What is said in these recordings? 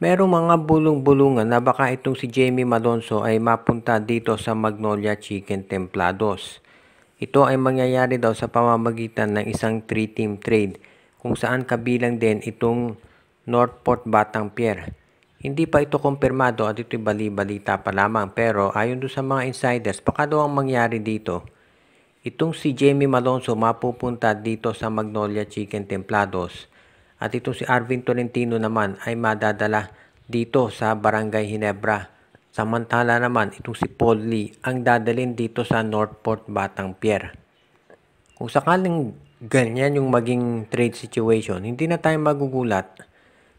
Merong mga bulong-bulungan na baka itong si Jamie Malonzo ay mapunta dito sa Magnolia Chicken Templados. Ito ay mangyayari daw sa pamamagitan ng isang 3-team trade kung saan kabilang din itong Northport Batang Pier. Hindi pa ito kumpirmado at ito'y bali-balita pa lamang, pero ayon doon sa mga insiders, baka daw ang mangyari dito, itong si Jamie Malonzo mapupunta dito sa Magnolia Chicken Templados at itong si Arvin Tolentino naman ay madadala dito sa Barangay Ginebra. Samantala naman itong si Paul Lee ang dadalhin dito sa Northport Batang Pier. Kung sakaling ganyan yung maging trade situation, hindi na tayo magugulat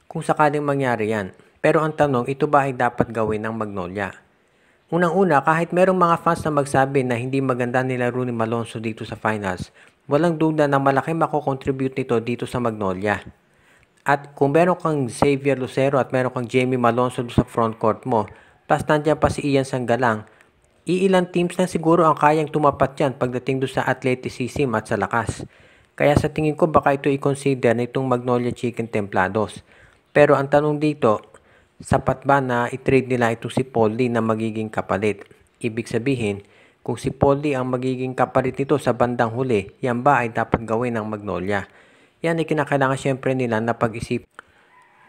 kung sakaling mangyari yan. Pero ang tanong, ito ba ay dapat gawin ng Magnolia? Unang-una, kahit merong mga fans na magsabi na hindi maganda nilaro ni Malonzo dito sa finals, walang duda na malaki makocontribute nito dito sa Magnolia. At kung meron kang Xavier Lucero at meron kang Jamie Malonzo sa front court mo, plus nandiyan pa si Ian Sanggalang, iilang teams na siguro ang kayang tumapat yan pagdating doon sa athleticism at sa lakas. Kaya sa tingin ko baka ito i-consider na itong Magnolia Chicken Templados. Pero ang tanong dito, sapat ba na i-trade nila itong si Paul Lee na magiging kapalit? Ibig sabihin, kung si Paul Lee ang magiging kapalit nito sa bandang huli, yan ba ay dapat gawin ng Magnolia? Yan ay kinakailangan syempre nila na pag-isip.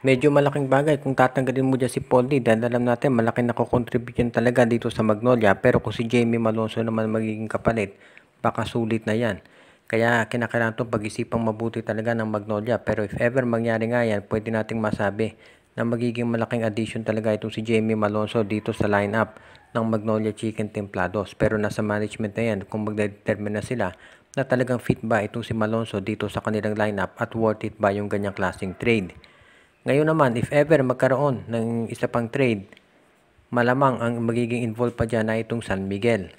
Medyo malaking bagay kung tatanggalin mo dyan si Paul Lee dahil alam natin malaking nakocontribute yan talaga dito sa Magnolia. Pero kung si Jamie Malonzo naman magiging kapalit, baka sulit na yan. Kaya kinakailangan itong pag-isipang mabuti talaga ng Magnolia. Pero if ever mangyari nga yan, pwede nating masabi na magiging malaking addition talaga itong si Jamie Malonzo dito sa lineup ng Magnolia Chicken Templados. Pero nasa management na yan kung magdedetermine na sila na talagang fit ba itong si Malonzo dito sa kanilang lineup at worth it ba yung ganyang klaseng trade. Ngayon naman, if ever magkaroon ng isa pang trade, malamang ang magiging involved pa dyan na itong San Miguel.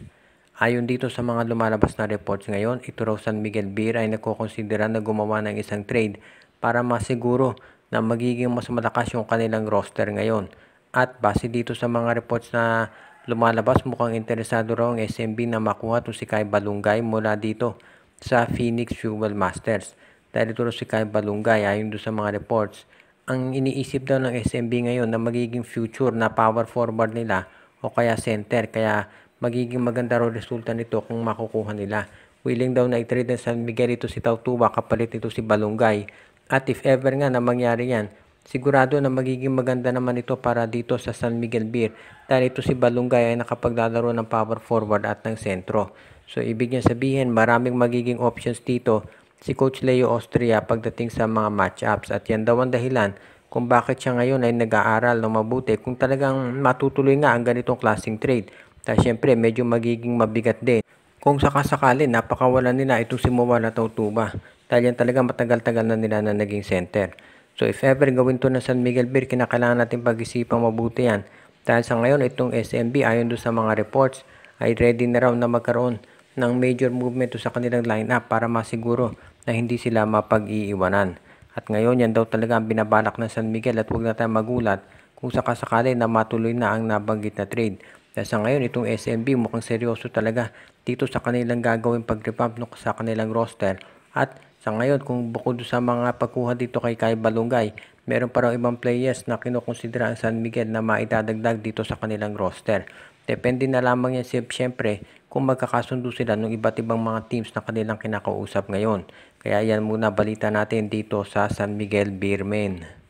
Ayon dito sa mga lumalabas na reports ngayon, ito raw San Miguel Beer ay nagkukonsidera na gumawa ng isang trade para masiguro na magiging mas malakas yung kanilang roster ngayon. At base dito sa mga reports na lumalabas, mukhang interesado raw ang SMB na makuha to si Kai Balungay mula dito sa Phoenix Fuel Masters. Dahil ito si Kai Balungay, ayon doon sa mga reports, ang iniisip daw ng SMB ngayon na magiging future na power forward nila o kaya center. Kaya magiging maganda raw resulta nito kung makukuha nila. Willing daw na i-trade ng San Miguel ito si Tautuba kapalit ito si Balungay. At if ever nga na mangyari yan, sigurado na magiging maganda naman ito para dito sa San Miguel Beer dahil ito si Balungay ay nakapaglalaro ng power forward at ng sentro. So ibig niya sabihin maraming magiging options dito si Coach Leo Austria pagdating sa mga matchups at yan daw ang dahilan kung bakit siya ngayon ay nag-aaral ng mabuti kung talagang matutuloy nga ang ganitong klaseng trade. Dahil syempre medyo magiging mabigat din kung sakasakali napakawalan nila itong si Mowala Tautuba. Dahil yan talaga matagal-tagal na nila na naging center. So if ever gawin to na San Miguel Beer, kinakailangan natin pag-isipang mabuti yan. Dahil sa ngayon, itong SMB ayon doon sa mga reports ay ready na raw na magkaroon ng major movement sa kanilang lineup para masiguro na hindi sila mapag-iiwanan. At ngayon, yan daw talaga ang binabalak ng San Miguel at huwag na tayong magulat kung sakasakali na matuloy na ang nabanggit na trade. Dahil sa ngayon, itong SMB mukhang seryoso talaga dito sa kanilang gagawin pag-revamp sa kanilang roster. At sa ngayon, kung bukod sa mga pagkuha dito kay Kai Balungay, meron pa raw ibang players na kinukonsidera ang San Miguel na maidadagdag dito sa kanilang roster. Depende na lamang yan siyempre kung magkakasundo sila ng iba't ibang mga teams na kanilang kinakausap ngayon. Kaya yan muna balita natin dito sa San Miguel Beermen.